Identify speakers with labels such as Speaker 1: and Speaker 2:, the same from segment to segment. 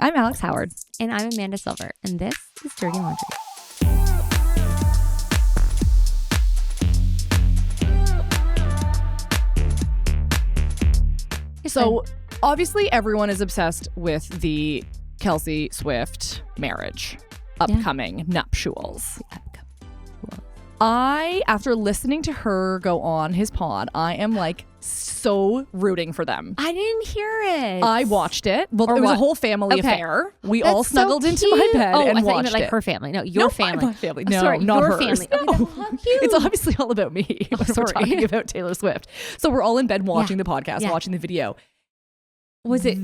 Speaker 1: I'm Alex Howard.
Speaker 2: And I'm Amanda Silver. And this is Dirty Laundry.
Speaker 1: So obviously everyone is obsessed with the Kelsey Swift marriage, upcoming nuptials. After listening to her go on his pod, I am like so rooting for them.
Speaker 2: I didn't hear it.
Speaker 1: I watched it. Well, it was a whole family affair. We all snuggled into my bed and
Speaker 2: I thought
Speaker 1: watched
Speaker 2: you meant like
Speaker 1: it.
Speaker 2: her family. No, your family.
Speaker 1: My family. No,
Speaker 2: sorry,
Speaker 1: not
Speaker 2: your
Speaker 1: hers.
Speaker 2: family. Okay,
Speaker 1: No.
Speaker 2: how cute.
Speaker 1: It's obviously all about me when we're talking about Taylor Swift. So we're all in bed watching the podcast, watching the video. Was it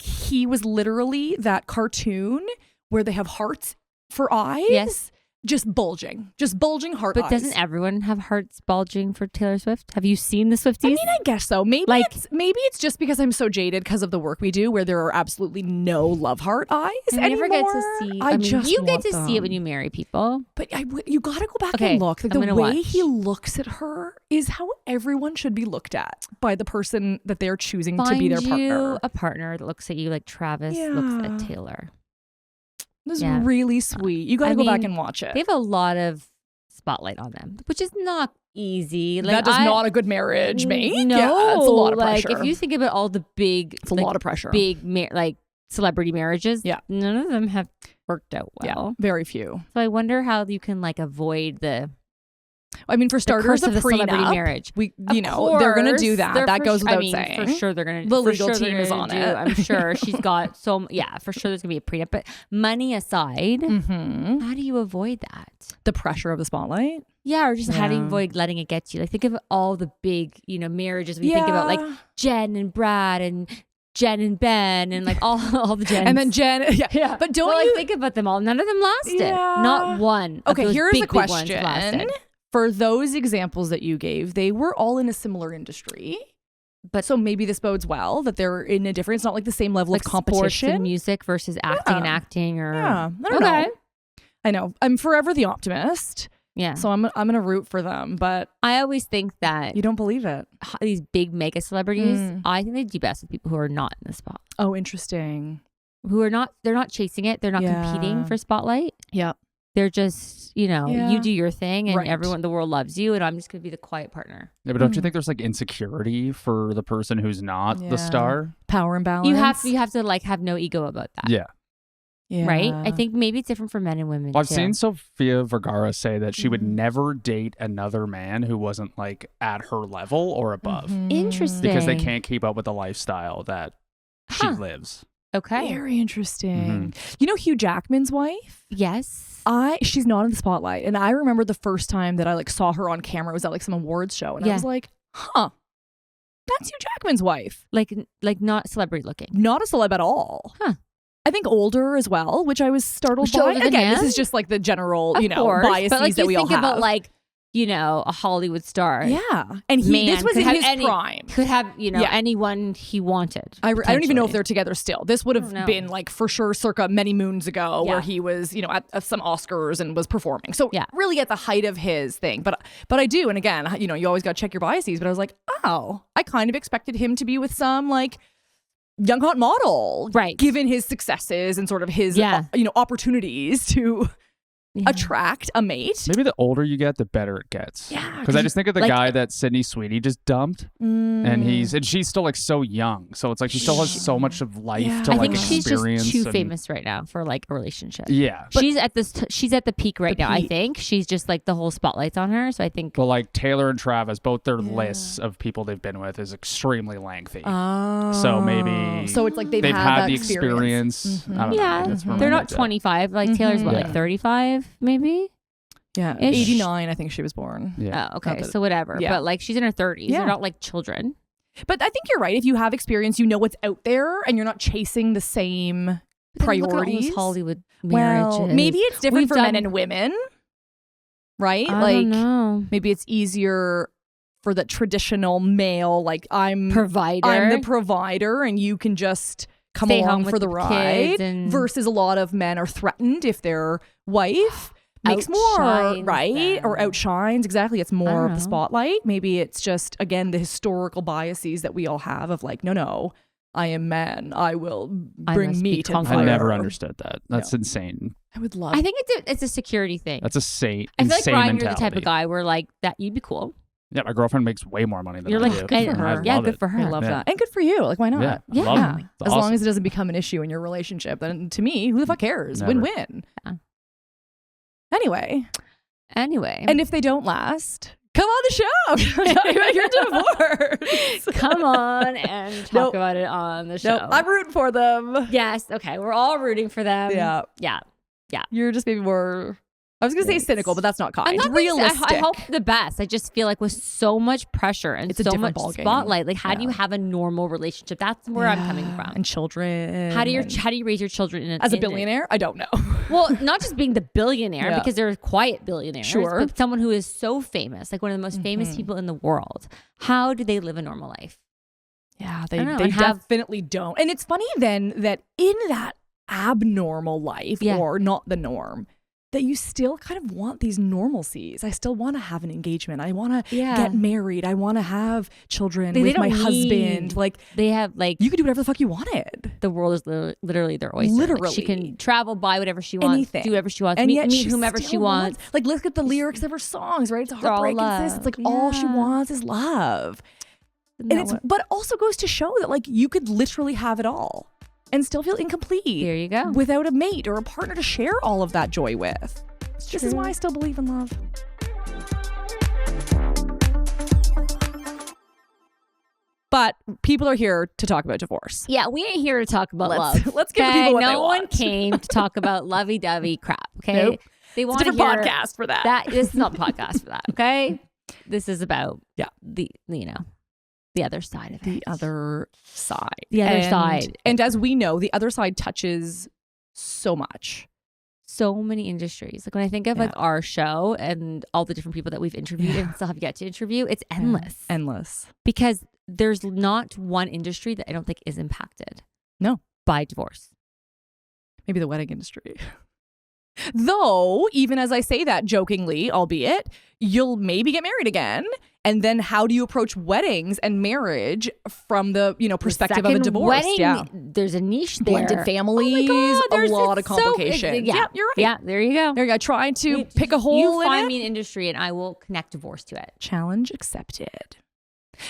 Speaker 1: he was literally that cartoon where they have hearts for eyes?
Speaker 2: Yes.
Speaker 1: Just bulging heart eyes.
Speaker 2: But doesn't everyone have hearts bulging for Taylor Swift? Have you seen the Swifties?
Speaker 1: I mean, I guess so. Maybe it's just because I'm so jaded because of the work we do, where there are absolutely no love heart eyes anymore.
Speaker 2: Never get to see. I mean, you get to see it when you marry people.
Speaker 1: But you got to go back and look. Like, the way he looks at her is how everyone should be looked at by the person that they're choosing to be their partner.
Speaker 2: Find you a partner that looks at you like Travis looks at Taylor.
Speaker 1: This is really sweet. You got to go back and watch it.
Speaker 2: They have a lot of spotlight on them, which is not easy. Like,
Speaker 1: that does not a good marriage make.
Speaker 2: No,
Speaker 1: yeah, it's a lot of pressure.
Speaker 2: If you think about all the big,
Speaker 1: it's a lot of pressure.
Speaker 2: Big celebrity marriages. Yeah, none of them have worked out well.
Speaker 1: Yeah, very few.
Speaker 2: So I wonder how you can avoid the.
Speaker 1: I mean, for starters,
Speaker 2: the celebrity marriage.
Speaker 1: They're going to do that. That goes without saying.
Speaker 2: For sure, they're going to.
Speaker 1: The legal team is on it.
Speaker 2: I'm sure she's got for sure there's going to be a prenup. But money aside, how do you avoid that?
Speaker 1: The pressure of the spotlight?
Speaker 2: Yeah, or just how do you avoid letting it get you? Like, think of all the big, marriages. We think about like Jen and Brad and Jen and Ben and all the Jens.
Speaker 1: And then Jen, But don't you
Speaker 2: think about them all? None of them lasted. Not one.
Speaker 1: Okay, here's the question. For those examples that you gave, they were all in a similar industry. But so maybe this bodes well that they're in a different, it's not like the same level of competition.
Speaker 2: Sports and music versus acting and acting or.
Speaker 1: Yeah, I don't know. I know. I'm forever the optimist.
Speaker 2: Yeah.
Speaker 1: So I'm going to root for them. But
Speaker 2: I always think that.
Speaker 1: You don't believe it.
Speaker 2: These big mega celebrities, I think they do best with people who are not in the spot.
Speaker 1: Oh, interesting.
Speaker 2: They're not chasing it. They're not competing for spotlight.
Speaker 1: Yeah.
Speaker 2: They're just, you do your thing and everyone, the world loves you and I'm just going to be the quiet partner.
Speaker 3: Yeah, but don't you think there's insecurity for the person who's not the star?
Speaker 1: Power imbalance.
Speaker 2: You have to have no ego about that.
Speaker 3: Yeah.
Speaker 2: Right? I think maybe it's different for men and women
Speaker 3: I've seen Sofia Vergara say that she would never date another man who wasn't at her level or above.
Speaker 2: Interesting.
Speaker 3: Because they can't keep up with the lifestyle that she lives.
Speaker 2: Okay.
Speaker 1: Very interesting. You know Hugh Jackman's wife?
Speaker 2: Yes.
Speaker 1: She's not in the spotlight. And I remember the first time that I saw her on camera, it was at some awards show. And I was like, that's Hugh Jackman's wife.
Speaker 2: Like not celebrity looking.
Speaker 1: Not a celeb at all.
Speaker 2: Huh.
Speaker 1: I think older as well, which I was startled by. Again, this is just the general, biases
Speaker 2: but
Speaker 1: that we all have.
Speaker 2: About a Hollywood star.
Speaker 1: Yeah. And this was in his prime.
Speaker 2: Could have, anyone he wanted.
Speaker 1: I don't even know if they're together still. This would have been for sure circa many moons ago where he was, at some Oscars and was performing. So really at the height of his thing. But I do. And again, you always got to check your biases. But I was like, oh, I kind of expected him to be with some young hot model.
Speaker 2: Right.
Speaker 1: Given his successes and sort of his, opportunities to attract a mate.
Speaker 3: Maybe the older you get, the better it gets.
Speaker 1: Yeah.
Speaker 3: Because I just think of the guy that Sydney Sweeney just dumped, and she's still so young, so it's she still has so much of life to
Speaker 2: I think
Speaker 3: experience.
Speaker 2: She's just too famous right now for a relationship.
Speaker 3: Yeah,
Speaker 2: she's at the peak right now. I think she's just the whole spotlight's on her. So I think.
Speaker 3: Well, Taylor and Travis, both their lists of people they've been with is extremely lengthy.
Speaker 1: Oh.
Speaker 3: So maybe.
Speaker 1: So it's they've had the experience.
Speaker 3: I don't know.
Speaker 2: They're not 25. Taylor's 35. Maybe
Speaker 1: 89 I think she was born.
Speaker 2: Okay, so whatever, but she's in her 30s. They're not children.
Speaker 1: But I think you're right. If you have experience, you know what's out there and you're not chasing the same priorities.
Speaker 2: Look at all those Hollywood marriages.
Speaker 1: Well, maybe it's different for men and women, right?
Speaker 2: I don't know.
Speaker 1: Maybe it's easier for the traditional male, I'm
Speaker 2: provider.
Speaker 1: I'm the provider and you can just come along for the ride, versus a lot of men are threatened if their wife makes more, right? Or outshines. Exactly. It's more of the spotlight. Maybe it's just, again, the historical biases that we all have of no, I am man. I will bring meat and
Speaker 3: I
Speaker 1: fire.
Speaker 3: never understood that. That's insane.
Speaker 1: I would love.
Speaker 2: I think it's a security thing.
Speaker 3: That's insane.
Speaker 2: I feel like
Speaker 3: insane
Speaker 2: Ryan,
Speaker 3: mentality.
Speaker 2: you're the type of guy where like that you'd be cool.
Speaker 3: Yeah, my girlfriend makes way more money than
Speaker 2: You're
Speaker 3: I
Speaker 2: like,
Speaker 3: do.
Speaker 1: good for her.
Speaker 2: Yeah,
Speaker 3: love
Speaker 2: good
Speaker 3: it.
Speaker 2: for her.
Speaker 1: I love that. And good for you. Like, why not?
Speaker 3: Yeah, I love it. It's
Speaker 1: As long
Speaker 3: awesome.
Speaker 1: as it doesn't become an issue in your relationship, then to me, who the fuck cares?
Speaker 3: Never.
Speaker 1: Win-win.
Speaker 2: Yeah.
Speaker 1: Anyway.
Speaker 2: And
Speaker 1: if they don't last, come on the show. Talk about your divorce.
Speaker 2: come on and talk about it on the show.
Speaker 1: No, I'm rooting for them.
Speaker 2: Yes. Okay. We're all rooting for them.
Speaker 1: Yeah.
Speaker 2: Yeah.
Speaker 1: You're just maybe more, I was going to say cynical, but that's not kind.
Speaker 2: I'm not
Speaker 1: realistic.
Speaker 2: I hope the best. I just feel like with so much pressure and
Speaker 1: It's a
Speaker 2: so
Speaker 1: different
Speaker 2: much
Speaker 1: ballgame.
Speaker 2: spotlight, like how do you have a normal relationship? That's where I'm coming from.
Speaker 1: And children.
Speaker 2: How do you raise your children
Speaker 1: as a billionaire? I don't know.
Speaker 2: Well, not just being the billionaire, because they're quiet billionaires,
Speaker 1: Sure.
Speaker 2: but someone who is so famous, like one of the most famous people in the world. How do they live a normal life?
Speaker 1: Yeah,
Speaker 2: I don't know.
Speaker 1: they
Speaker 2: And have-
Speaker 1: definitely don't. And it's funny then that in that abnormal life or not the norm, that you still kind of want these normalcies. I still want to have an engagement. I want to get married. I want to have children with my husband. Like
Speaker 2: they have like
Speaker 1: you could do whatever the fuck you wanted.
Speaker 2: The world is literally their oyster.
Speaker 1: Literally,
Speaker 2: like she can travel, buy whatever she wants,
Speaker 1: anything,
Speaker 2: do whatever she wants,
Speaker 1: and
Speaker 2: meet
Speaker 1: yet
Speaker 2: whomever she wants.
Speaker 1: Like look at the lyrics of her songs, right? It's a heartbreak and this. It's like all she wants is love. But it also goes to show that like you could literally have it all and still feel incomplete.
Speaker 2: There you go.
Speaker 1: Without a mate or a partner to share all of that joy with. This is why I still believe in love. But people are here to talk about divorce.
Speaker 2: Yeah, we ain't here to talk about love.
Speaker 1: Let's give people what they
Speaker 2: No
Speaker 1: want.
Speaker 2: one came to talk about lovey-dovey crap, okay?
Speaker 1: Nope.
Speaker 2: They
Speaker 1: It's
Speaker 2: want
Speaker 1: a different podcast for that.
Speaker 2: This is not the podcast for that, okay? This is about the other side of it.
Speaker 1: The other side.
Speaker 2: The other side.
Speaker 1: And as we know, the other side touches so much.
Speaker 2: So many industries. Like when I think of like our show and all the different people that we've interviewed and still have yet to interview, it's endless.
Speaker 1: Endless.
Speaker 2: Because there's not one industry that I don't think is impacted.
Speaker 1: No.
Speaker 2: By divorce.
Speaker 1: Maybe the wedding industry. Though, even as I say that jokingly, albeit, you'll maybe get married again. And then how do you approach weddings and marriage from the, perspective of a divorce?
Speaker 2: Wedding, there's a niche there.
Speaker 1: Blended families, a lot of complications.
Speaker 2: Yeah,
Speaker 1: you're right.
Speaker 2: Yeah, there you go.
Speaker 1: There you go. Trying to pick a hole
Speaker 2: You
Speaker 1: in
Speaker 2: find
Speaker 1: it.
Speaker 2: me an industry and I will connect divorce to it.
Speaker 1: Challenge accepted.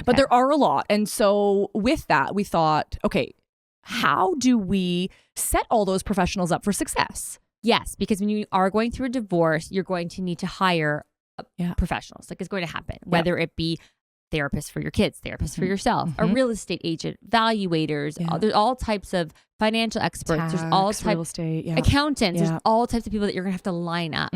Speaker 1: But there are a lot. And so with that, we thought, okay, how do we set all those professionals up for success?
Speaker 2: Yes, because when you are going through a divorce, you're going to need to hire professionals. Like it's going to happen, whether it be therapists for your kids, therapists for yourself, a real estate agent, valuators. There's all types of financial experts. There's all types
Speaker 1: real estate,
Speaker 2: accountants. There's all types of people that you're going to have to line up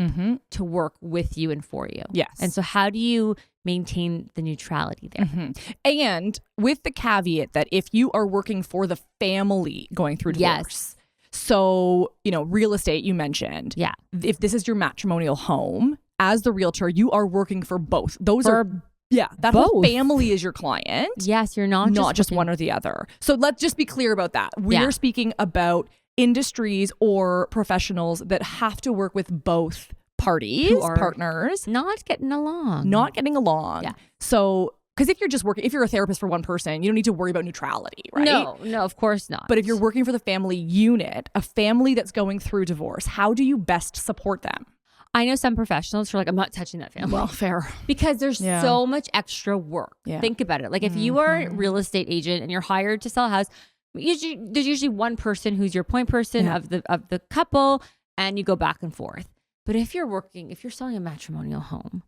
Speaker 2: to work with you and for you.
Speaker 1: Yes.
Speaker 2: And so how do you maintain the neutrality there?
Speaker 1: And with the caveat that if you are working for the family going through divorce, so, real estate you mentioned.
Speaker 2: Yeah.
Speaker 1: If this is your matrimonial home, as the realtor, you are working for both. Those are that whole family is your client.
Speaker 2: Yes, you're not
Speaker 1: just one or the other. So let's just be clear about that. We're speaking about industries or professionals that have to work with both parties, partners,
Speaker 2: not getting along.
Speaker 1: Yeah. So because if you're a therapist for one person, you don't need to worry about neutrality, right?
Speaker 2: No, of course not.
Speaker 1: But if you're working for the family unit, a family that's going through divorce, how do you best support them?
Speaker 2: I know some professionals who are like, I'm not touching that family.
Speaker 1: Well, fair.
Speaker 2: Because there's so much extra work.
Speaker 1: Yeah.
Speaker 2: Think about it. Like if you are a real estate agent and you're hired to sell a house, there's usually one person who's your point person of the couple, and you go back and forth. But if you're selling a matrimonial home,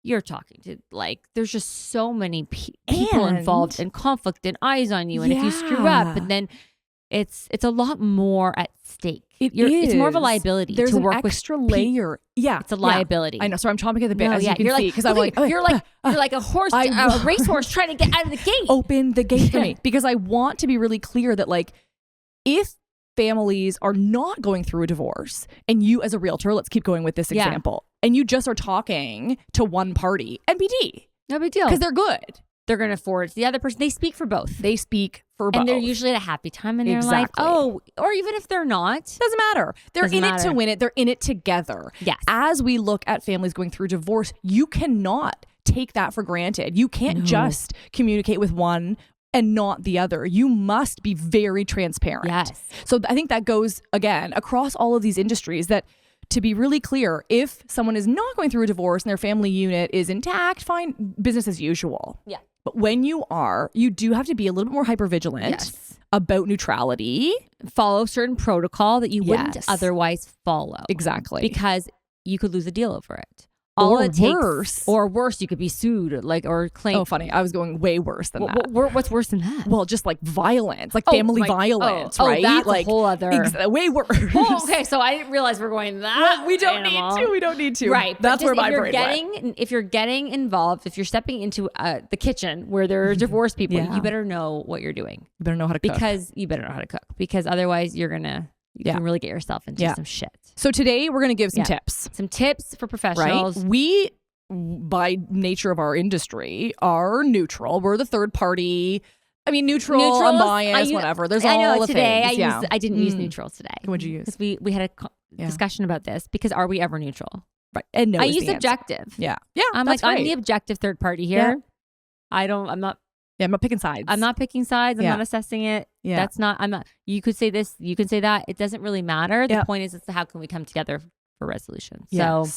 Speaker 2: you're talking to there's just so many people involved and conflict and eyes on you. And if you screw up, and then it's a lot more at stake. It's more of a liability.
Speaker 1: There's
Speaker 2: to work
Speaker 1: an extra layer. Yeah,
Speaker 2: it's a liability.
Speaker 1: I know. So I'm chomping at the bit, as you can
Speaker 2: you're
Speaker 1: see, because I'm like,
Speaker 2: you're like a horse, a racehorse trying to get out of the gate.
Speaker 1: Open the gate for me, because I want to be really clear that if families are not going through a divorce, and you as a realtor, let's keep going with this example, and you just are talking to one party, NBD,
Speaker 2: no big deal,
Speaker 1: because they're good.
Speaker 2: They're going to forward to the other person. They speak for both. And they're usually at a happy time in their life. Oh, or even if they're not.
Speaker 1: Doesn't matter. They're in it to win it. They're in it together.
Speaker 2: Yes.
Speaker 1: As we look at families going through divorce, you cannot take that for granted. You can't just communicate with one and not the other. You must be very transparent.
Speaker 2: Yes.
Speaker 1: So I think that goes, again, across all of these industries, that to be really clear, if someone is not going through a divorce and their family unit is intact, fine, business as usual.
Speaker 2: Yeah.
Speaker 1: But when you are, you do have to be a little bit more hypervigilant about neutrality.
Speaker 2: Follow certain protocol that you wouldn't otherwise follow.
Speaker 1: Exactly.
Speaker 2: Because you could lose a deal over it.
Speaker 1: Or worse,
Speaker 2: you could be sued, or claim.
Speaker 1: Oh, funny. I was going way worse than that.
Speaker 2: What's worse than that?
Speaker 1: Well, just like violence, like family violence, right?
Speaker 2: That's
Speaker 1: like
Speaker 2: a whole other
Speaker 1: way worse.
Speaker 2: Oh, okay, so I didn't realize we're going that.
Speaker 1: Well, we don't need to.
Speaker 2: Right.
Speaker 1: That's where my brain went.
Speaker 2: If you're getting involved, if you're stepping into the kitchen where there are divorced people, you better know what you're doing.
Speaker 1: You better know how to cook.
Speaker 2: Because otherwise you're gonna. You can really get yourself into some shit.
Speaker 1: So today we're going to give some tips.
Speaker 2: Some tips for professionals.
Speaker 1: Right? We, by nature of our industry, are neutral. We're the third party. I mean, neutral, unbiased, whatever. There's all the things.
Speaker 2: I didn't use neutral today.
Speaker 1: What'd you use?
Speaker 2: Because we had a discussion about this. Because are we ever neutral?
Speaker 1: Right. And no,
Speaker 2: I use objective.
Speaker 1: Yeah. Yeah.
Speaker 2: I'm the objective third party here.
Speaker 1: Yeah. I'm not picking sides.
Speaker 2: I'm not picking sides. I'm not assessing it. Yeah. You could say this, you can say that. It doesn't really matter. The point is, how can we come together for resolution?
Speaker 1: So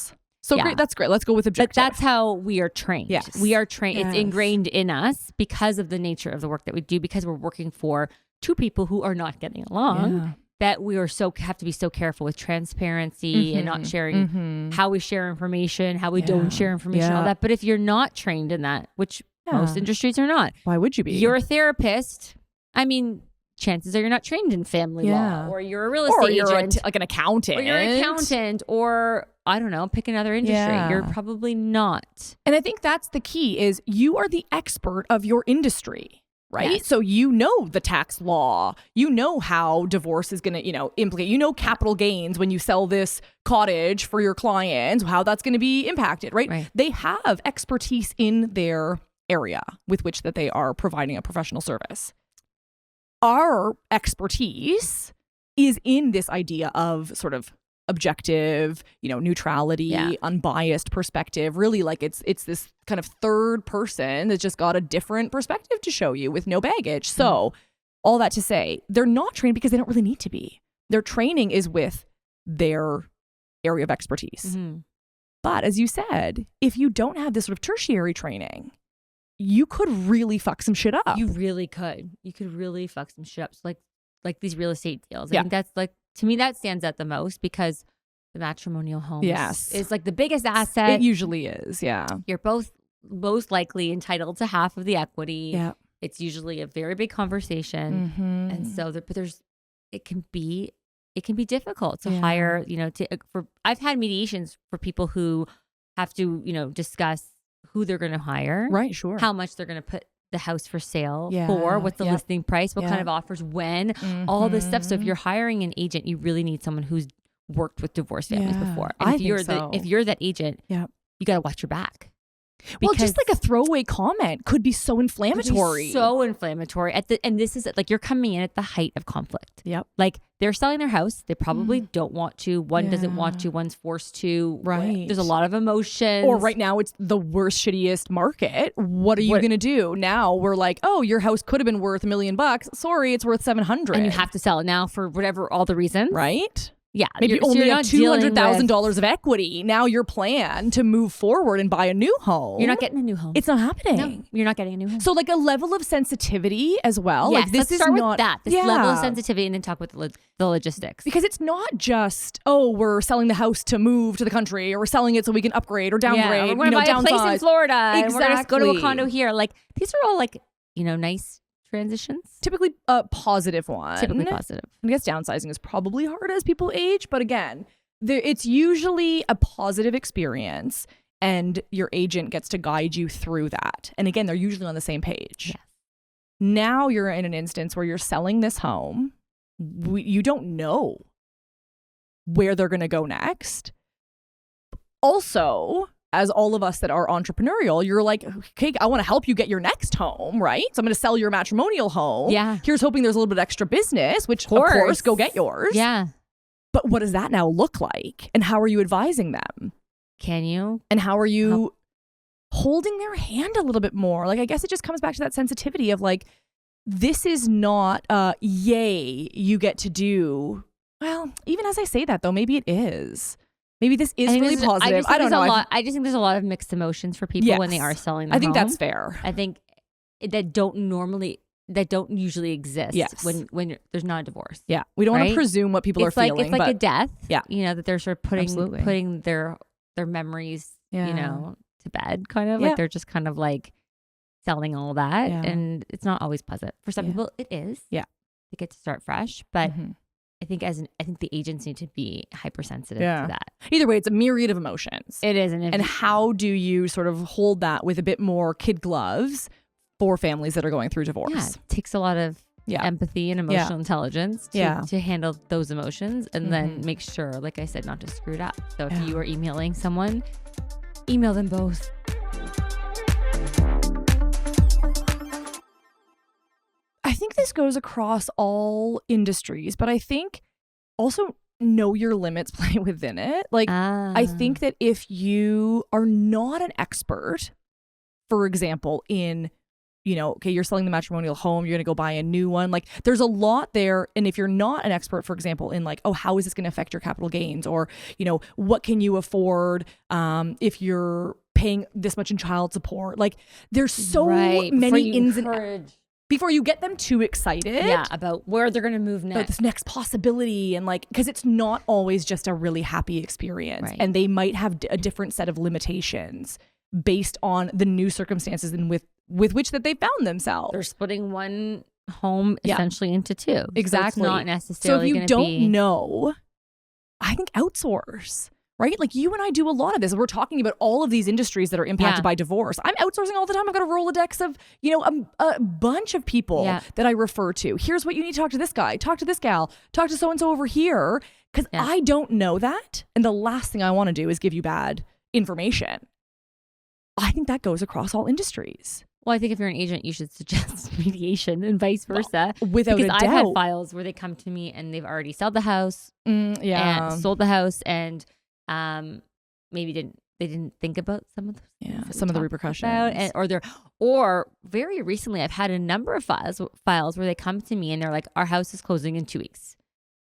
Speaker 1: great. That's great. Let's go with objective.
Speaker 2: But that's how we are trained.
Speaker 1: Yes.
Speaker 2: We are trained. Yes. It's ingrained in us because of the nature of the work that we do, because we're working for two people who are not getting along. That we have to be so careful with transparency and not sharing how we share information, how we don't share information, all that. But if you're not trained in that, which most industries are not.
Speaker 1: Why would you be?
Speaker 2: You're a therapist. I mean, chances are you're not trained in family law, or you're a real estate agent,
Speaker 1: like an accountant,
Speaker 2: or you're an accountant, or I don't know, pick another industry. You're probably not.
Speaker 1: And I think that's the key: is you are the expert of your industry, right? Yes. So you know the tax law, you know how divorce is going to, implicate, capital gains when you sell this cottage for your clients, how that's going to be impacted, right? They have expertise in their area with which that they are providing a professional service. Our expertise is in this idea of sort of objective, neutrality, unbiased perspective. Really, like it's this kind of third person that's just got a different perspective to show you with no baggage. So all that to say, they're not trained because they don't really need to be. Their training is with their area of expertise. But as you said, if you don't have this sort of tertiary training, you could really fuck some shit up.
Speaker 2: You really could. You could really fuck some shit up. So like these real estate deals. I think that's to me, that stands out the most, because the matrimonial home is like the biggest asset.
Speaker 1: It usually is. Yeah.
Speaker 2: You're both most likely entitled to half of the equity.
Speaker 1: Yeah.
Speaker 2: It's usually a very big conversation. And so it can be difficult to hire, I've had mediations for people who have to, discuss who they're going to hire.
Speaker 1: Right, sure.
Speaker 2: How much they're going to put the house for sale for, what's the listing price, what kind of offers, when, all this stuff. So if you're hiring an agent, you really need someone who's worked with divorced families before. And if you're that agent, you got to watch your back.
Speaker 1: Well, just like a throwaway comment could be so inflammatory.
Speaker 2: And this is like, you're coming in at the height of conflict.
Speaker 1: Yep.
Speaker 2: Like, they're selling their house. They probably don't want to. One doesn't want to. One's forced to.
Speaker 1: Right.
Speaker 2: There's a lot of emotions.
Speaker 1: Or right now it's the worst, shittiest market. What are you going to do? Now we're like, oh, your house could have been worth $1 million. Sorry, it's worth 700.
Speaker 2: And you have to sell it now for whatever, all the reasons.
Speaker 1: Right.
Speaker 2: Yeah.
Speaker 1: Maybe you only have $200,000 of equity. Now your plan to move forward and buy a new home.
Speaker 2: You're not getting a new home.
Speaker 1: It's not happening.
Speaker 2: No, you're not getting a new home.
Speaker 1: So like a level of sensitivity as well.
Speaker 2: Yes,
Speaker 1: like this
Speaker 2: let's start with that. This level of sensitivity, and then talk with the logistics.
Speaker 1: Because it's not just, we're selling the house to move to the country, or we're selling it so we can upgrade or downgrade.
Speaker 2: We're going to buy a place in Florida.
Speaker 1: Exactly.
Speaker 2: And we're going to go to a condo here. Like, these are all like, nice transitions.
Speaker 1: Typically a positive one.
Speaker 2: Typically positive.
Speaker 1: I guess downsizing is probably hard as people age, but again, it's usually a positive experience, and your agent gets to guide you through that. And again, they're usually on the same page.
Speaker 2: Yes.
Speaker 1: Now you're in an instance where you're selling this home. You don't know where they're going to go next. Also, as all of us that are entrepreneurial, you're like, okay, I want to help you get your next home, right? So I'm going to sell your matrimonial home.
Speaker 2: Yeah.
Speaker 1: Here's hoping there's a little bit of extra business, which of course, go get yours.
Speaker 2: Yeah.
Speaker 1: But what does that now look like? And how are you advising them?
Speaker 2: Can you?
Speaker 1: And how are you holding their hand a little bit more? Like, I guess it just comes back to that sensitivity of like, this is not yay, you get to do. Well, even as I say that though, maybe it is. Maybe this is really positive. I don't know.
Speaker 2: I just think there's a lot of mixed emotions for people when they are selling their home.
Speaker 1: I think that's fair.
Speaker 2: I think that don't usually exist when there's not a divorce.
Speaker 1: Yeah. We don't want to presume what people are feeling.
Speaker 2: It's like a death. Yeah. That they're sort of putting their memories, to bed kind of like they're just kind of like selling all that. Yeah. And it's not always pleasant. For some people it is. Yeah. They get to start fresh. But I think the agents need to be hypersensitive to that.
Speaker 1: Either way, it's a myriad of emotions.
Speaker 2: It is.
Speaker 1: And how do you sort of hold that with a bit more kid gloves for families that are going through divorce?
Speaker 2: Yeah, it takes a lot of empathy and emotional intelligence to handle those emotions and then make sure, like I said, not to screw it up. So if you are emailing someone, email them both.
Speaker 1: I think this goes across all industries, but I think also know your limits play within it. Like, I think that if you are not an expert, for example, in, you're selling the matrimonial home, you're going to go buy a new one. Like, there's a lot there. And if you're not an expert, for example, in like, how is this going to affect your capital gains? Or, what can you afford if you're paying this much in child support? Like, there's so many ins and outs. Before you get them too excited
Speaker 2: about where they're going to move next,
Speaker 1: about this next possibility, and like, because it's not always just a really happy experience, and they might have a different set of limitations based on the new circumstances and with which that they found themselves.
Speaker 2: They're splitting one home essentially into two.
Speaker 1: Exactly.
Speaker 2: So it's not necessarily.
Speaker 1: So if you don't know, I think outsource. Right? Like, you and I do a lot of this. We're talking about all of these industries that are impacted by divorce. I'm outsourcing all the time. I've got a Rolodex of, a bunch of people that I refer to. Here's what you need to talk to this guy, talk to this gal, talk to so-and-so over here. Because I don't know that. And the last thing I want to do is give you bad information. I think that goes across all industries.
Speaker 2: Well, I think if you're an agent, you should suggest mediation and vice versa.
Speaker 1: Without a doubt.
Speaker 2: I've had files where they come to me and they've already sold the house and sold the house and maybe they didn't think about some of those
Speaker 1: some of the repercussions
Speaker 2: or very recently I've had a number of files where they come to me and they're like, our house is closing in 2 weeks,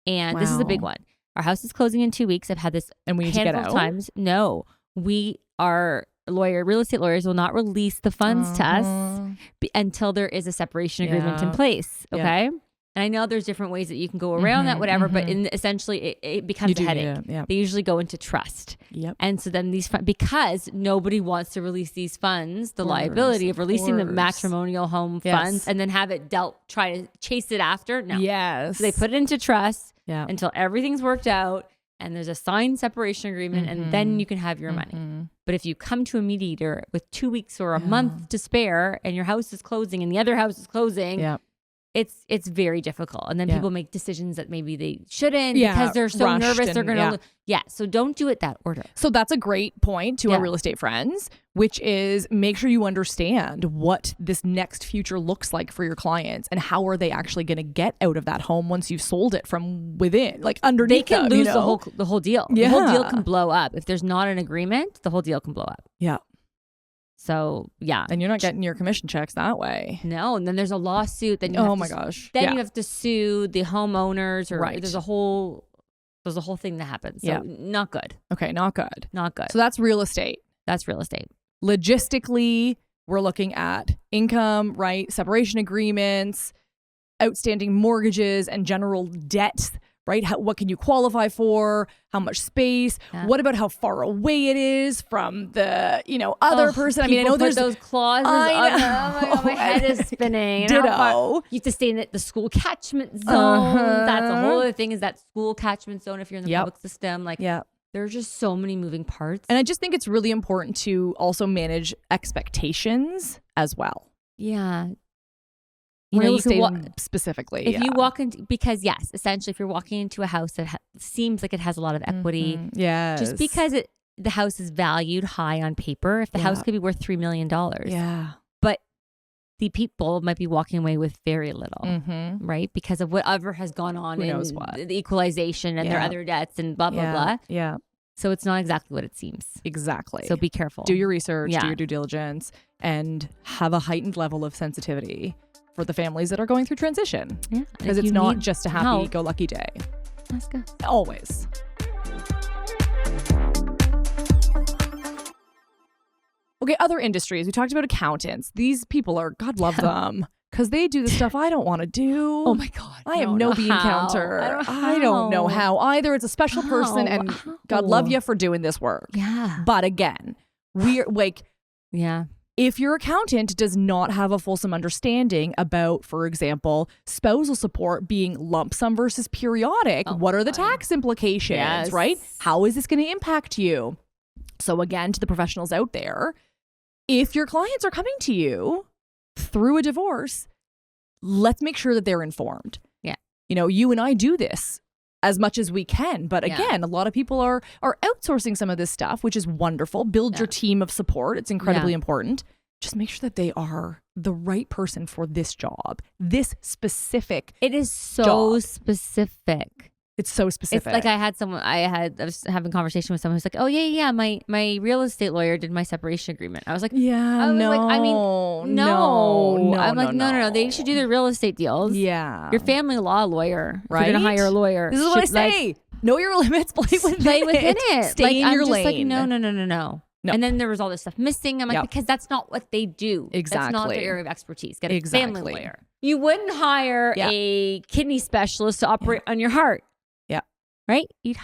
Speaker 2: and this is a big one. Our house is closing in 2 weeks. I've had this
Speaker 1: and we need to get out.
Speaker 2: Times. No, we are real estate lawyers will not release the funds to us until there is a separation agreement in place. Okay. And I know there's different ways that you can go around that, whatever, but essentially it becomes a headache. They usually go into trust. And so then because nobody wants to release these funds, the liability of releasing the matrimonial home funds and then have it try to chase it after. No.
Speaker 1: Yes.
Speaker 2: So they put it into trust until everything's worked out and there's a signed separation agreement and then you can have your money. But if you come to a mediator with 2 weeks or a month to spare and your house is closing and the other house is closing, it's very difficult. And then people make decisions that maybe they shouldn't because they're so nervous they're going to so don't do it that order.
Speaker 1: So that's a great point to our real estate friends, which is make sure you understand what this next future looks like for your clients and how are they actually going to get out of that home once you've sold it from within, like underneath.
Speaker 2: They can lose the whole deal. The whole deal can blow up. If there's not an agreement, the whole deal can blow up. So and
Speaker 1: you're not getting your commission checks that way.
Speaker 2: No, and then there's a lawsuit. Then you Then you have to sue the homeowners, or there's a whole thing that happens. So not good.
Speaker 1: Okay, not good.
Speaker 2: Not good.
Speaker 1: So that's real estate. Logistically, we're looking at income, separation agreements, outstanding mortgages, and general debt. Right? What can you qualify for? How much space? What about how far away it is from the, other person? I mean, I know there's
Speaker 2: those clauses. I know. Oh my God, my head is spinning.
Speaker 1: Ditto.
Speaker 2: You have to stay in the school catchment zone. That's a whole other thing, is that school catchment zone if you're in the public system. Like, there's just so many moving parts.
Speaker 1: And I just think it's really important to also manage expectations as well.
Speaker 2: Yeah.
Speaker 1: You specifically.
Speaker 2: If you walk into, because essentially if you're walking into a house that seems like it has a lot of equity, just because the house is valued high on paper, if the house could be worth $3 million, but the people might be walking away with very little, right? Because of whatever has gone on in the equalization and their other debts and blah, blah, blah.
Speaker 1: Yeah.
Speaker 2: So it's not exactly what it seems.
Speaker 1: Exactly.
Speaker 2: So be careful.
Speaker 1: Do your research, do your due diligence, and have a heightened level of sensitivity for the families that are going through transition.
Speaker 2: Yeah.
Speaker 1: Because it's not just a happy-go-lucky day.
Speaker 2: Let's go.
Speaker 1: Always. Okay, other industries. We talked about accountants. These people are, God love them, because they do the stuff I don't want to do.
Speaker 2: Oh my God.
Speaker 1: I am no bean counter. I don't know how either. It's a special person, and God love you for doing this work.
Speaker 2: Yeah.
Speaker 1: But again, we're like,
Speaker 2: yeah.
Speaker 1: If your accountant does not have a fulsome understanding about, for example, spousal support being lump sum versus periodic, what are the tax implications, right? How is this going to impact you? So again, to the professionals out there, if your clients are coming to you through a divorce, let's make sure that they're informed.
Speaker 2: Yeah.
Speaker 1: You know, you and I do this as much as we can. But again, a lot of people are outsourcing some of this stuff, which is wonderful. Build your team of support. It's incredibly important. Just make sure that they are the right person for this job, this specific
Speaker 2: It is so specific.
Speaker 1: It's so specific.
Speaker 2: It's like I was having a conversation with someone who's like, oh yeah, my real estate lawyer did my separation agreement. I was like,
Speaker 1: no.
Speaker 2: I'm like, they should do their real estate deals.
Speaker 1: Yeah.
Speaker 2: Your family law lawyer,
Speaker 1: right?
Speaker 2: If you're gonna hire a lawyer.
Speaker 1: This is what I say. Know your limits, play within it. Stay in your lane.
Speaker 2: Like, no. And then there was all this stuff missing. I'm like, because that's not what they do.
Speaker 1: Exactly.
Speaker 2: That's not their area of expertise. Get a family lawyer. You wouldn't hire a kidney specialist to operate on your heart. Right? You'd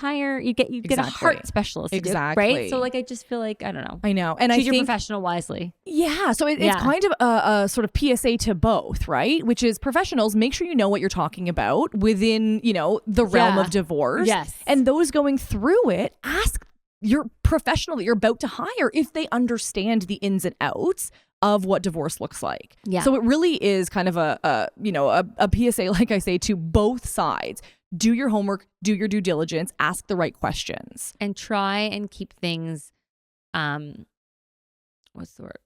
Speaker 2: get a heart specialist.
Speaker 1: Exactly.
Speaker 2: Right? So like, I just feel like, I don't know.
Speaker 1: I know. And
Speaker 2: Choose your professional wisely.
Speaker 1: Yeah. So it's kind of a sort of PSA to both, right? Which is professionals, make sure you know what you're talking about within, the realm of divorce.
Speaker 2: Yes.
Speaker 1: And those going through it, ask your professional that you're about to hire if they understand the ins and outs of what divorce looks like.
Speaker 2: Yeah.
Speaker 1: So it really is kind of a PSA, like I say, to both sides. Do your homework, do your due diligence, ask the right questions.
Speaker 2: And try and keep things, what's the word?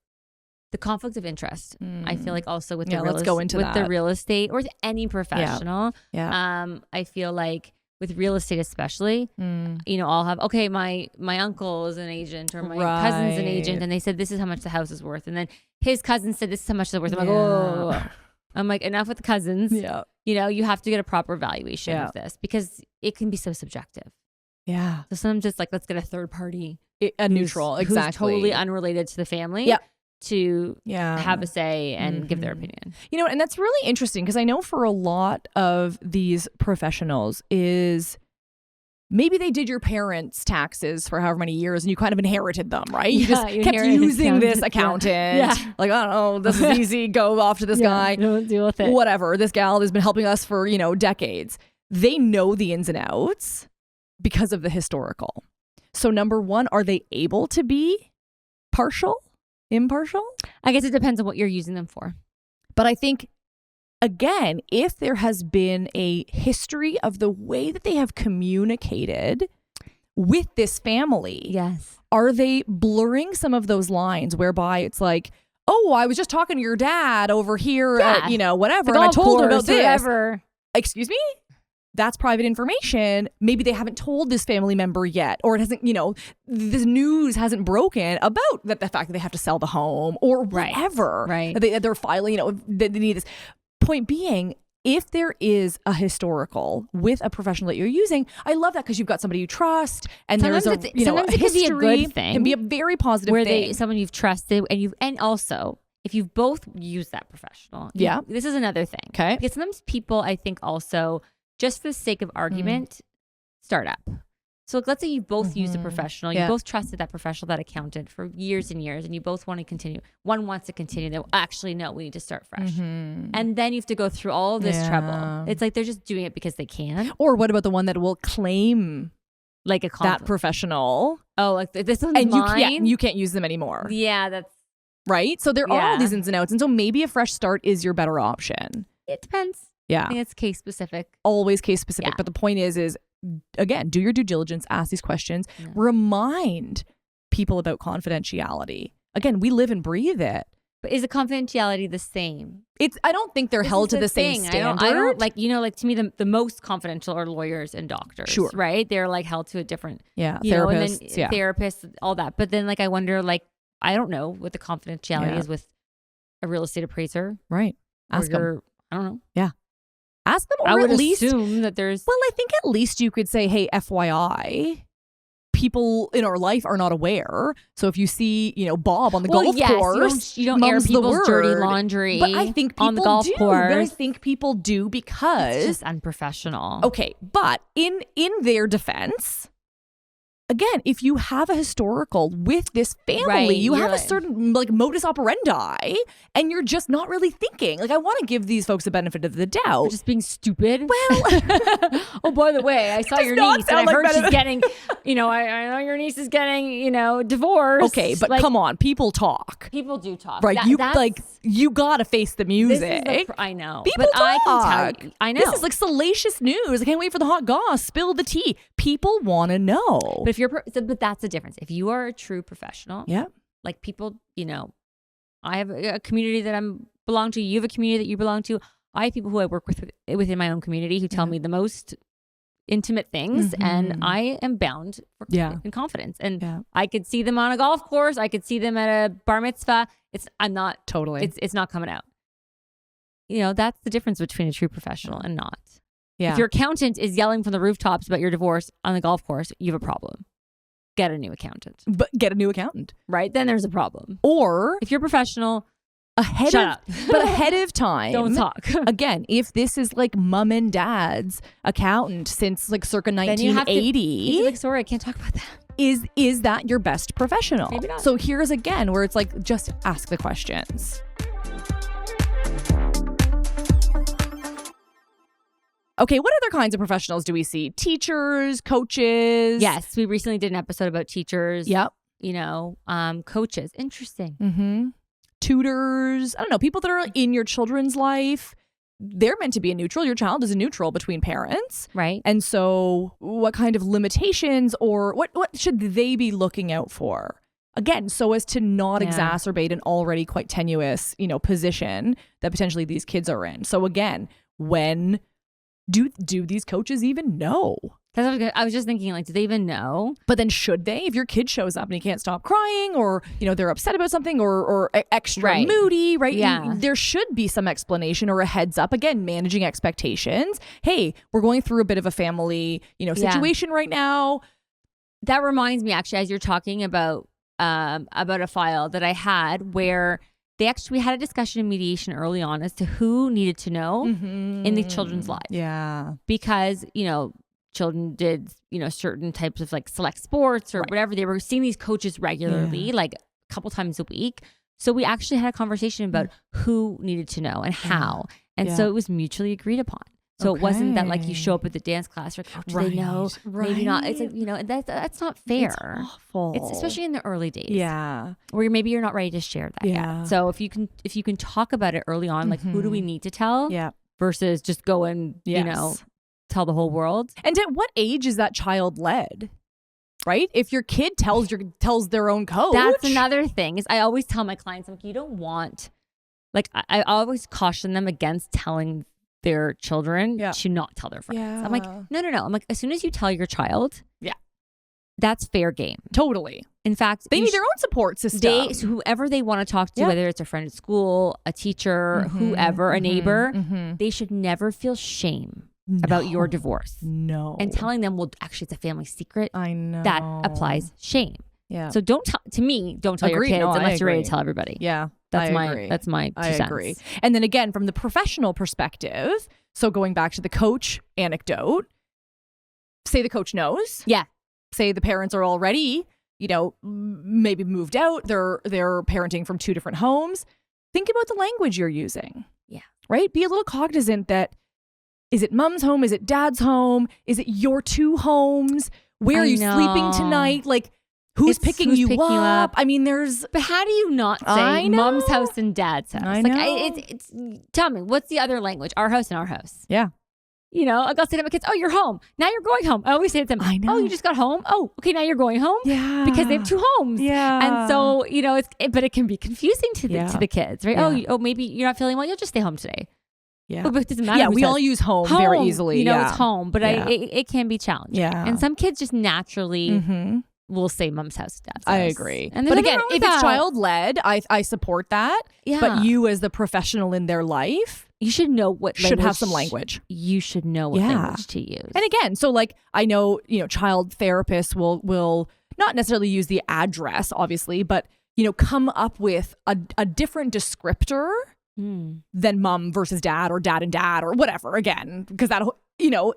Speaker 2: The conflict of interest. I feel like also with the real estate or with any professional.
Speaker 1: Yeah.
Speaker 2: I feel like with real estate especially, I'll have, my uncle is an agent or my cousin's an agent, and they said this is how much the house is worth. And then his cousin said this is how much it's worth. I'm like, oh. I'm like, enough with the cousins.
Speaker 1: Yeah.
Speaker 2: You have to get a proper valuation of this because it can be so subjective.
Speaker 1: Yeah.
Speaker 2: So sometimes just like, let's get a third party.
Speaker 1: A neutral, exactly.
Speaker 2: Who's totally unrelated to the family.
Speaker 1: Yeah.
Speaker 2: To have a say and give their opinion.
Speaker 1: And that's really interesting because I know for a lot of these professionals is maybe they did your parents' taxes for however many years and you kind of inherited them, right? You just kept using this accountant. Yeah. Like, I don't know, this is easy. Go off to this guy.
Speaker 2: Don't deal with it.
Speaker 1: Whatever. This gal has been helping us for, decades. They know the ins and outs because of the historical. So number one, are they able to be partial? Impartial?
Speaker 2: I guess it depends on what you're using them for.
Speaker 1: But I think, again, if there has been a history of the way that they have communicated with this family, are they blurring some of those lines whereby it's like, oh, I was just talking to your dad over here at, whatever, and I told him about this. Whatever. Excuse me? That's private information. Maybe they haven't told this family member yet, or it hasn't, this news hasn't broken about the fact that they have to sell the home or whatever.
Speaker 2: Right.
Speaker 1: They're filing, they need this. Point being, if there is a historical with a professional that you're using, I love that because you've got somebody you trust, and
Speaker 2: sometimes
Speaker 1: there's a
Speaker 2: sometimes it
Speaker 1: history.
Speaker 2: Can be a good thing.
Speaker 1: Can be a very positive
Speaker 2: where
Speaker 1: thing.
Speaker 2: Someone you've trusted, and also if you've both used that professional. This is another thing.
Speaker 1: Okay.
Speaker 2: Because sometimes people, I think, also, just for the sake of argument, start up. So let's say you both used a professional, you both trusted that professional, that accountant for years and years, and you both want to continue. One wants to continue. They'll actually, no, we need to start fresh. And then you have to go through all of this trouble. It's like they're just doing it because they can.
Speaker 1: Or what about the one that will claim
Speaker 2: like a conflict.
Speaker 1: That professional?
Speaker 2: Oh, like this one's mine?
Speaker 1: You can't use them anymore.
Speaker 2: Yeah, that's...
Speaker 1: Right? So there are all these ins and outs. And so maybe a fresh start is your better option.
Speaker 2: It depends.
Speaker 1: Yeah.
Speaker 2: I think it's case specific.
Speaker 1: Always case specific. But the point is again, do your due diligence, ask these questions, remind people about confidentiality. Again, we live and breathe it.
Speaker 2: But is the confidentiality the same?
Speaker 1: I don't think they're held to the same standard.
Speaker 2: I don't like, to me, the most confidential are lawyers and doctors.
Speaker 1: Sure.
Speaker 2: Right? They're like held to a different,
Speaker 1: therapists.
Speaker 2: Therapists, all that. But then I wonder, I don't know what the confidentiality is with a real estate appraiser.
Speaker 1: Right. Ask them.
Speaker 2: I don't know.
Speaker 1: Yeah. Ask them, or
Speaker 2: I would
Speaker 1: at least
Speaker 2: assume that there's.
Speaker 1: Well, I think at least you could say, hey, FYI, people in our life are not aware. So if you see, Bob on the golf course,
Speaker 2: you don't air people's dirty laundry.
Speaker 1: But I think people
Speaker 2: on the golf course.
Speaker 1: But I think people do because
Speaker 2: it's just unprofessional.
Speaker 1: Okay, but in their defense, again, if you have a historical with this family, you have a certain modus operandi, and you're just not really thinking. I want to give these folks the benefit of the doubt.
Speaker 2: You're just being stupid.
Speaker 1: Well,
Speaker 2: oh, by the way, I saw your niece, and I heard she's getting, I know your niece is getting, divorced.
Speaker 1: Okay, but come on, people talk.
Speaker 2: People do talk,
Speaker 1: right? You gotta face the music.
Speaker 2: I know,
Speaker 1: people
Speaker 2: but
Speaker 1: talk.
Speaker 2: I can tell you, I know
Speaker 1: this is salacious news. I can't wait for the hot goss. Spill the tea. People want to know.
Speaker 2: But that's the difference. If you are a true professional, people, I have a community that I belong to. You have a community that you belong to. I have people who I work with within my own community who tell me the most intimate things, and I am bound in confidence. And I could see them on a golf course. I could see them at a bar mitzvah. I'm not totally. It's not coming out. That's the difference between a true professional and not. Yeah. If your accountant is yelling from the rooftops about your divorce on the golf course, you have a problem. Get a new accountant.
Speaker 1: But get a new accountant.
Speaker 2: Right? Then there's a problem.
Speaker 1: Or
Speaker 2: if you're professional,
Speaker 1: ahead of time.
Speaker 2: Don't talk.
Speaker 1: Again, if this is mom and dad's accountant since circa 1980.
Speaker 2: Sorry, I can't talk about that.
Speaker 1: Is that your best professional?
Speaker 2: Maybe not.
Speaker 1: So here's again where it's just ask the questions. Okay, what other kinds of professionals do we see? Teachers, coaches?
Speaker 2: Yes, we recently did an episode about teachers.
Speaker 1: Yep.
Speaker 2: Coaches. Interesting.
Speaker 1: Mm-hmm. Tutors. I don't know, people that are in your children's life. They're meant to be a neutral. Your child is a neutral between parents.
Speaker 2: Right.
Speaker 1: And so what kind of limitations or what should they be looking out for? Again, so as to not exacerbate an already quite tenuous, position that potentially these kids are in. So again, when do these coaches even know?
Speaker 2: I was just thinking, do they even know?
Speaker 1: But then should they? If your kid shows up and he can't stop crying or, they're upset about something or extra moody, right?
Speaker 2: Yeah.
Speaker 1: There should be some explanation or a heads up. Again, managing expectations. Hey, we're going through a bit of a family, situation right now.
Speaker 2: That reminds me, actually, as you're talking about a file that I had where we had a discussion in mediation early on as to who needed to know in the children's lives.
Speaker 1: Yeah.
Speaker 2: Because, children did, certain types of select sports or whatever. They were seeing these coaches regularly, a couple times a week. So we actually had a conversation about who needed to know and how. And so it was mutually agreed upon. So it wasn't that you show up at the dance class or do they know? Maybe not. It's that's not fair.
Speaker 1: It's awful.
Speaker 2: It's especially in the early days.
Speaker 1: Yeah.
Speaker 2: Where maybe you're not ready to share that yet. So if you can talk about it early on, who do we need to tell?
Speaker 1: Yeah.
Speaker 2: Versus just go and tell the whole world.
Speaker 1: And at what age is that child led? Right? If your kid tells their own coach.
Speaker 2: That's another thing. Is I always tell my clients, you don't want I always caution them against telling their children to not tell their friends.
Speaker 1: Yeah.
Speaker 2: I'm no. I'm as soon as you tell your child, that's fair game.
Speaker 1: Totally.
Speaker 2: In fact,
Speaker 1: they need their own support system.
Speaker 2: Whoever they want to talk to, whether it's a friend at school, a teacher, whoever, a neighbor, they should never feel shame about your divorce.
Speaker 1: No.
Speaker 2: And telling them, well, actually, it's a family secret.
Speaker 1: I know.
Speaker 2: That applies shame.
Speaker 1: Yeah.
Speaker 2: So don't tell your kids unless you're ready to tell everybody.
Speaker 1: Yeah.
Speaker 2: That's my 2 cents.
Speaker 1: I agree. And then again, from the professional perspective, so going back to the coach anecdote, say the coach knows.
Speaker 2: Yeah.
Speaker 1: Say the parents are already, maybe moved out. They're parenting from 2 different homes. Think about the language you're using.
Speaker 2: Yeah.
Speaker 1: Right? Be a little cognizant that is it mom's home? Is it dad's home? Is it your 2 homes? Where are you sleeping tonight? Who's picking you up? I mean,
Speaker 2: But how do you not say mom's house and dad's house?
Speaker 1: I know.
Speaker 2: It's tell me, what's the other language? Our house and our house.
Speaker 1: Yeah.
Speaker 2: I'll say to my kids, oh, you're home. Now you're going home. I always say to them,
Speaker 1: I know.
Speaker 2: Oh, you just got home? Oh, okay, now you're going home?
Speaker 1: Yeah.
Speaker 2: Because they have 2 homes.
Speaker 1: Yeah.
Speaker 2: And so, but it can be confusing to the kids, right?
Speaker 1: Yeah.
Speaker 2: Oh, maybe you're not feeling well. You'll just stay home today.
Speaker 1: Yeah.
Speaker 2: But it doesn't matter.
Speaker 1: Yeah, we all use home very easily.
Speaker 2: It's home, but it can be challenging.
Speaker 1: Yeah.
Speaker 2: And some kids just naturally we'll say mom's house, dad's house.
Speaker 1: I agree.
Speaker 2: And
Speaker 1: but again, if it's child-led, I support that.
Speaker 2: Yeah.
Speaker 1: But you as the professional in their life,
Speaker 2: you should know what
Speaker 1: should have some language.
Speaker 2: You should know what language to use.
Speaker 1: And again, so like I know, child therapists will not necessarily use the address, obviously, but come up with a different descriptor than mom versus dad or dad and dad or whatever. Again, because that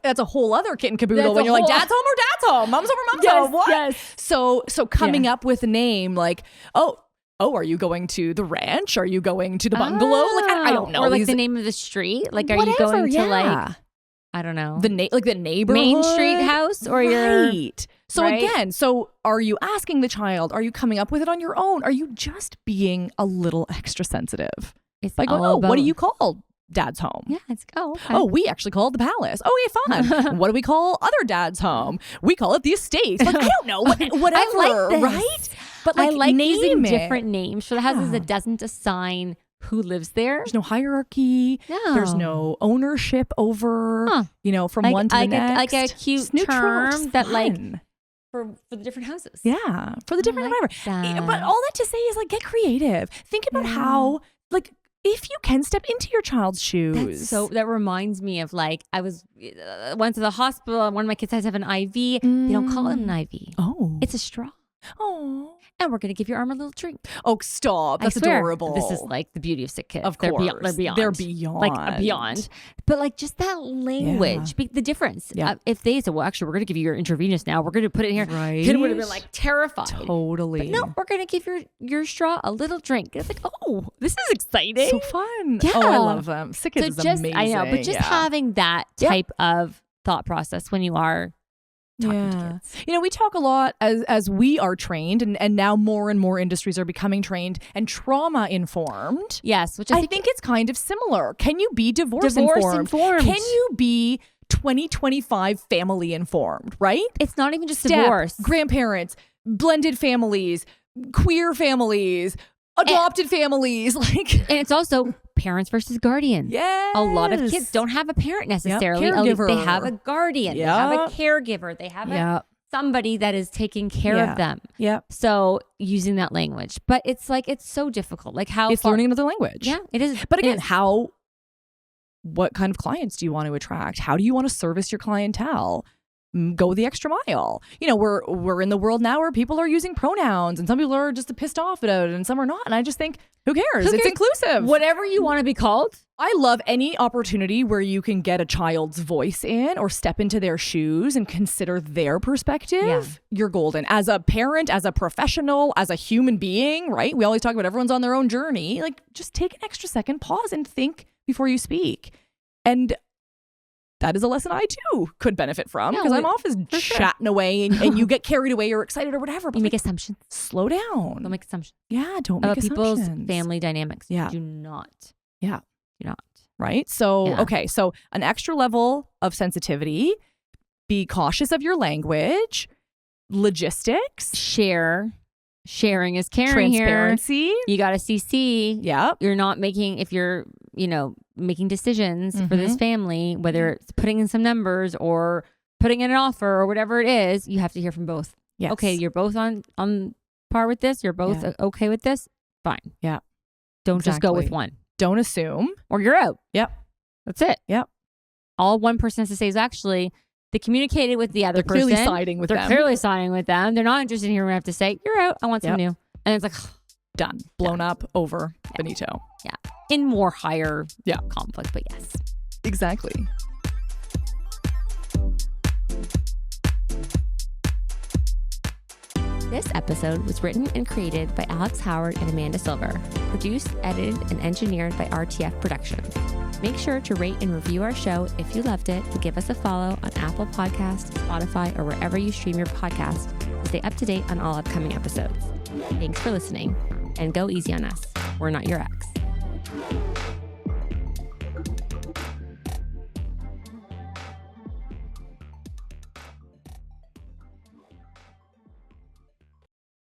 Speaker 1: that's a whole other kit and caboodle when you're like dad's home or dad's home, mom's over mom's home. What?
Speaker 2: Yes.
Speaker 1: So coming up with a name like are you going to the ranch? Are you going to the bungalow? Like I don't know.
Speaker 2: Or like the name of the street. Like are you going to like I don't know.
Speaker 1: The neighborhood
Speaker 2: Main Street house or
Speaker 1: right. So again, are you asking the child? Are you coming up with it on your own? Are you just being a little extra sensitive?
Speaker 2: It's
Speaker 1: like, what do you call dad's home?
Speaker 2: Yeah, it's
Speaker 1: we actually call it the palace. Oh, yeah, fun. What do we call other dad's home? We call it the estate. Like, I don't know, whatever,
Speaker 2: I like
Speaker 1: right?
Speaker 2: But I like using different names for the houses that doesn't assign who lives there.
Speaker 1: There's no hierarchy.
Speaker 2: No.
Speaker 1: There's no ownership over, from one to the next.
Speaker 2: Like a cute term that like for the different houses.
Speaker 1: Yeah, for the different whatever. But all that to say is like get creative. Think about how like if you can step into your child's shoes.
Speaker 2: That reminds me of like I went to the hospital and one of my kids has to have an IV. They don't call it an IV.
Speaker 1: Oh,
Speaker 2: it's a straw.
Speaker 1: Oh.
Speaker 2: And we're going to give your arm a little drink.
Speaker 1: Oh, stop. That's adorable.
Speaker 2: This is like the beauty of sick kids.
Speaker 1: Of course.
Speaker 2: They're beyond.
Speaker 1: They're beyond.
Speaker 2: Like beyond. But like just that language, the difference.
Speaker 1: Yeah.
Speaker 2: If they said, well, actually, we're going to give you your intravenous now. We're going to put it in here.
Speaker 1: Right.
Speaker 2: Kid would have been like terrified.
Speaker 1: Totally.
Speaker 2: But no, we're going to give your straw a little drink. It's like, oh, this is exciting.
Speaker 1: So fun.
Speaker 2: Yeah.
Speaker 1: Oh, I love them. Sick kids is amazing.
Speaker 2: I know, but just having that type of thought process when you are talking to kids.
Speaker 1: We talk a lot as we are trained and now more and more industries are becoming trained and trauma informed.
Speaker 2: Yes, which
Speaker 1: I think it's kind of similar. Can you be divorce informed? Can you be 2025 family informed, right?
Speaker 2: It's not even just divorce.
Speaker 1: Grandparents, blended families, queer families, adopted families, and
Speaker 2: it's also parents versus guardians.
Speaker 1: Yes.
Speaker 2: A lot of kids don't have a parent necessarily.
Speaker 1: Caregiver.
Speaker 2: They have a guardian. They have a caregiver. They have somebody that is taking care of them.
Speaker 1: Yeah.
Speaker 2: So using that language, but it's like it's so difficult. Like how
Speaker 1: it's learning another language.
Speaker 2: Yeah, it is.
Speaker 1: But again, what kind of clients do you want to attract? How do you want to service your clientele? Go the extra mile. We're in the world now where people are using pronouns and some people are just pissed off about it and some are not. And I just think, who cares? It's inclusive.
Speaker 2: Whatever you want to be called.
Speaker 1: I love any opportunity where you can get a child's voice in or step into their shoes and consider their perspective. Yeah. You're golden. As a parent, as a professional, as a human being, right? We always talk about everyone's on their own journey. Like just take an extra second, pause and think before you speak. And that is a lesson I too could benefit from because I'm off chatting away and you get carried away or excited or whatever. But
Speaker 2: you make assumptions.
Speaker 1: Slow down.
Speaker 2: Don't make assumptions.
Speaker 1: Yeah, don't make assumptions.
Speaker 2: People's family dynamics.
Speaker 1: Yeah.
Speaker 2: Do not.
Speaker 1: Yeah.
Speaker 2: Do not.
Speaker 1: Right? So, okay. So an extra level of sensitivity. Be cautious of your language. Logistics.
Speaker 2: Sharing is caring.
Speaker 1: Transparency.
Speaker 2: Here. You got to CC.
Speaker 1: Yeah.
Speaker 2: You're not making, if you're, making decisions for this family, whether it's putting in some numbers or putting in an offer or whatever it is, you have to hear from both.
Speaker 1: Yes.
Speaker 2: Okay, you're both on par with this. You're both okay with this. Fine.
Speaker 1: Yeah.
Speaker 2: Don't just go with one.
Speaker 1: Don't assume.
Speaker 2: Or you're out.
Speaker 1: Yep.
Speaker 2: That's it.
Speaker 1: Yep.
Speaker 2: All one person has to say is actually they communicated with the other person.
Speaker 1: They're clearly siding with them.
Speaker 2: They're clearly siding with them. They're not interested in hearing what I have to say. You're out. I want some new. And it's like,
Speaker 1: done. Blown up. Over. Finito.
Speaker 2: Yeah. In more higher conflict, but yes.
Speaker 1: Exactly.
Speaker 2: This episode was written and created by Alex Howard and Amanda Silver. Produced, edited, and engineered by RTF Productions. Make sure to rate and review our show if you loved it and give us a follow on Apple Podcasts, Spotify, or wherever you stream your podcast to stay up to date on all upcoming episodes. Thanks for listening, and go easy on us. We're not your ex.